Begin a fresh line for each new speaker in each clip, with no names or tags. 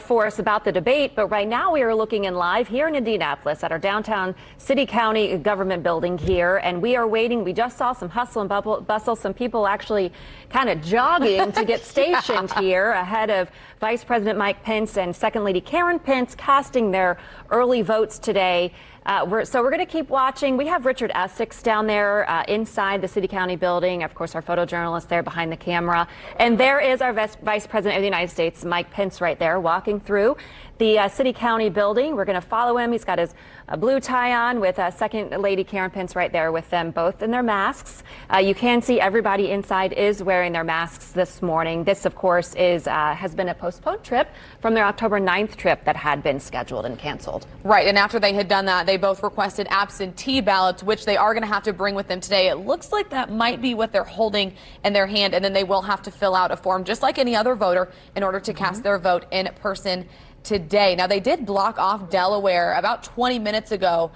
for us about the debate. But right now we are looking in live here in Indianapolis at our downtown city county government building here. And we are waiting. We just saw some hustle and bustle, some people actually kind of jogging to get stationed here ahead of Vice President Mike Pence and Second Lady Karen Pence casting their early votes today. So we're going to keep watching. We have Richard Essex down there inside the city county building. Of course, our photojournalist there behind the camera. And there is our Vice President of the United States, Mike Pence, right there walking through the city county building. We're going to follow him. He's got his blue tie on with Second Lady Karen Pence right there with them both in their masks. You can see everybody inside is wearing their masks this morning. This, of course, has been a postponed trip from their October 9th trip that had been scheduled and canceled.
Right. And after they had done that, they both requested absentee ballots, which they are going to have to bring with them today. It looks like that might be what they're holding in their hand. And then they will have to fill out a form just like any other voter in order to cast their vote in person today. Now, they did block off Delaware about 20 minutes ago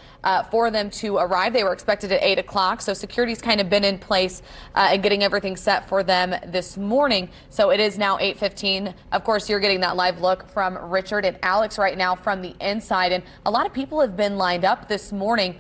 for them to arrive. They were expected at 8 o'clock, so security's kind of been in place and getting everything set for them this morning. So it is now 8:15. Of course, you're getting that live look from Richard and Alex right now from the inside, and a lot of people have been lined up this morning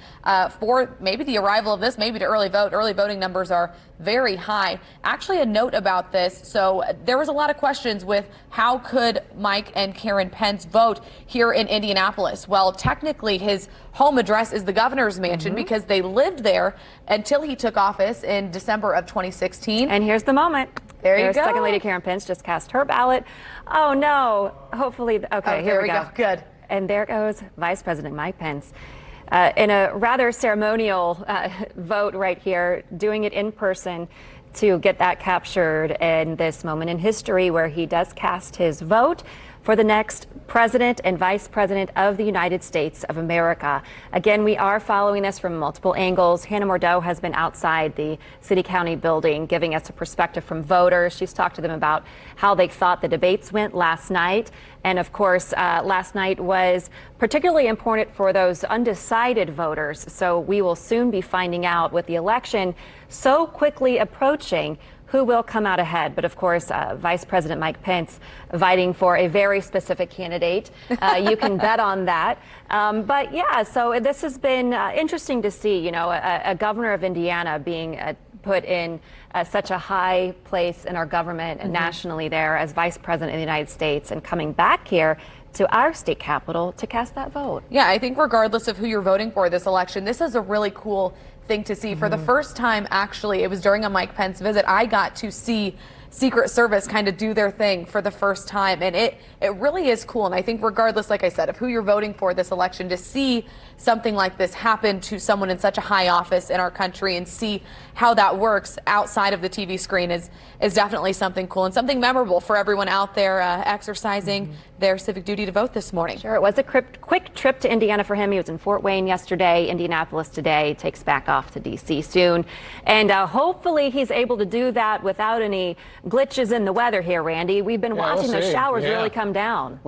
for maybe the arrival of this, maybe to early vote. Early voting numbers are very high. Actually, a note about this. So there was a lot of questions with how could Mike and Karen Pence vote here in Indianapolis. Well, technically his home address is the governor's mansion because they lived there until he took office in December of 2016.
And here's the moment.
There's
Second Lady Karen Pence just cast her ballot. Oh no, hopefully, okay, here we go.
Good.
And there goes Vice President Mike Pence. In a rather ceremonial vote right here, doing it in person to get that captured in this moment in history where he does cast his vote for the next president and vice president of the United States of America. Again, we are following this from multiple angles. Hannah Mordeau has been outside the city county building giving us a perspective from voters. She's talked to them about how they thought the debates went last night. And of course, last night was particularly important for those undecided voters. So we will soon be finding out with the election so quickly approaching who will come out ahead. But of course, Vice President Mike Pence fighting for a very specific candidate. You can bet on that. But yeah, so this has been interesting to see, you know, a governor of Indiana being put in such a high place in our government and nationally there as Vice President of the United States and coming back here to our state capitol to cast that vote.
Yeah, I think regardless of who you're voting for this election, this is a really cool thing to see. For the first time, actually, it was during a Mike Pence visit, I got to see Secret Service kind of do their thing for the first time. And it really is cool. And I think regardless, like I said, of who you're voting for this election, to see something like this happen to someone in such a high office in our country and see how that works outside of the TV screen is definitely something cool and something memorable for everyone out there exercising their civic duty to vote this morning.
Sure, it was a quick trip to Indiana for him. He was in Fort Wayne yesterday, Indianapolis today, takes back off to D.C. soon. And hopefully he's able to do that without any glitches in the weather here, Randy. We've been watching those showers really come down.